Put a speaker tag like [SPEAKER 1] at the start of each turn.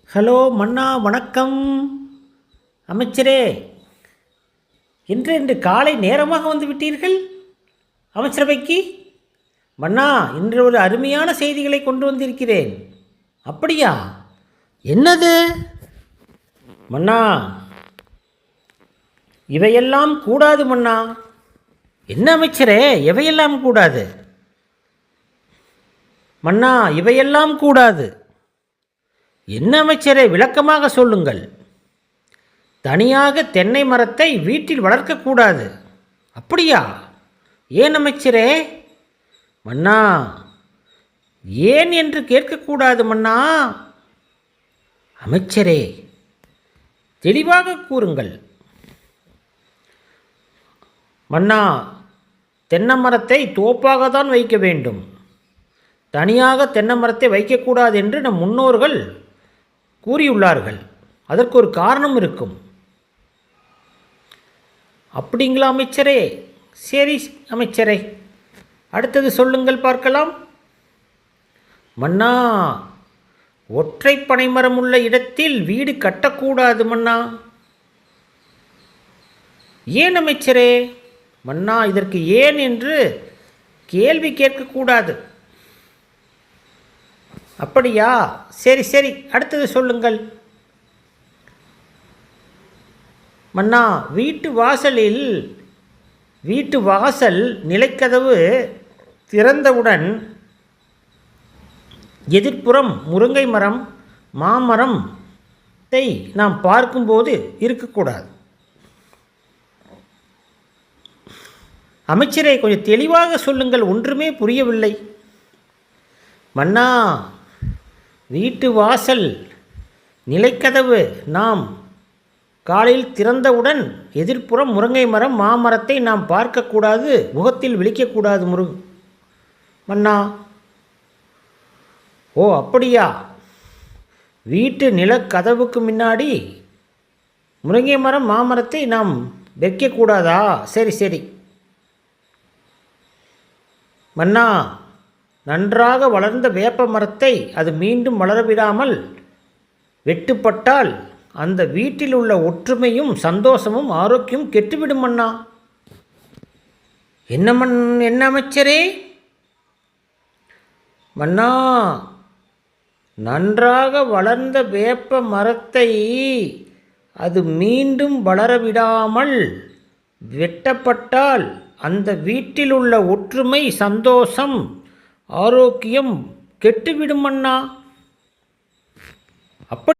[SPEAKER 1] Hello மன்னா, வணக்கம். அமைச்சரே, இன்று காலை நேரமாக வந்து விட்டீர்கள் அமைச்சரவைக்கு. மன்னா, இன்று ஒரு அருமையான செய்திகளை கொண்டு வந்திருக்கிறேன். அப்படியா? என்னது? மன்னா, இவையெல்லாம் கூடாது மன்னா. என்ன அமைச்சரே, எவையெல்லாம் கூடாது? மன்னா, இவையெல்லாம் கூடாது. என்ன அமைச்சரே, விளக்கமாக சொல்லுங்கள். தனியாக தென்னை மரத்தை வீட்டில் வளர்க்கக்கூடாது. அப்படியா? ஏன் அமைச்சரே? மன்னா, ஏன் என்று கேட்கக்கூடாது மன்னா. அமைச்சரே, தெளிவாக கூறுங்கள். மன்னா, தென்னை மரத்தை தோப்பாக தான் வைக்க வேண்டும். தனியாக தென்னை மரத்தை வைக்கக்கூடாது என்று நம் முன்னோர்கள் கூறியுள்ளார்கள். அதற்கு ஒரு காரணம் இருக்கும். அப்படிங்களா அமைச்சரே? சரி அமைச்சரே, அடுத்தது சொல்லுங்கள் பார்க்கலாம். மன்னா, ஒற்றை பனைமரம் உள்ள இடத்தில் வீடு கட்டக்கூடாது மன்னா. ஏன் அமைச்சரே? மன்னா, இதற்கு ஏன் என்று கேள்வி கேட்கக்கூடாது. அப்படியா? சரி சரி, அடுத்தது சொல்லுங்கள். மன்னா, வீட்டு வாசல் நிலைக்கதவு திறந்தவுடன் எதிர்ப்புறம் முருங்கை மரம், மாமரத்தை நாம் பார்க்கும்போது இருக்கக்கூடாது. அமைச்சரே, கொஞ்சம் தெளிவாக சொல்லுங்கள், ஒன்றுமே புரியவில்லை. மன்னா, வீட்டு வாசல் நிலைக்கதவு நாம் காலையில் திறந்தவுடன் எதிர்ப்புறம் முருங்கை மரம், மாமரத்தை நாம் பார்க்கக்கூடாது, முகத்தில் விழிக்கக்கூடாது மன்னா. ஓ அப்படியா? வீட்டு நிலக்கதவுக்கு முன்னாடி முருங்கை மரம், மாமரத்தை நாம் வைக்கக்கூடாதா? சரி சரி. மன்னா, நன்றாக வளர்ந்த வேப்ப மரத்தை அது மீண்டும் வளரவிடாமல் வெட்டுப்பட்டால் அந்த வீட்டில் உள்ள ஒற்றுமையும் சந்தோஷமும் ஆரோக்கியம் கெட்டுவிடும் மன்னா. என்ன அமைச்சரே? மன்னா, நன்றாக வளர்ந்த வேப்ப மரத்தை அது மீண்டும் வளரவிடாமல் வெட்டப்பட்டால் அந்த வீட்டில் உள்ள ஒற்றுமை, சந்தோஷம், ஆரோக்கியம் கெட்டுவிடும் மன்னா. அப்படி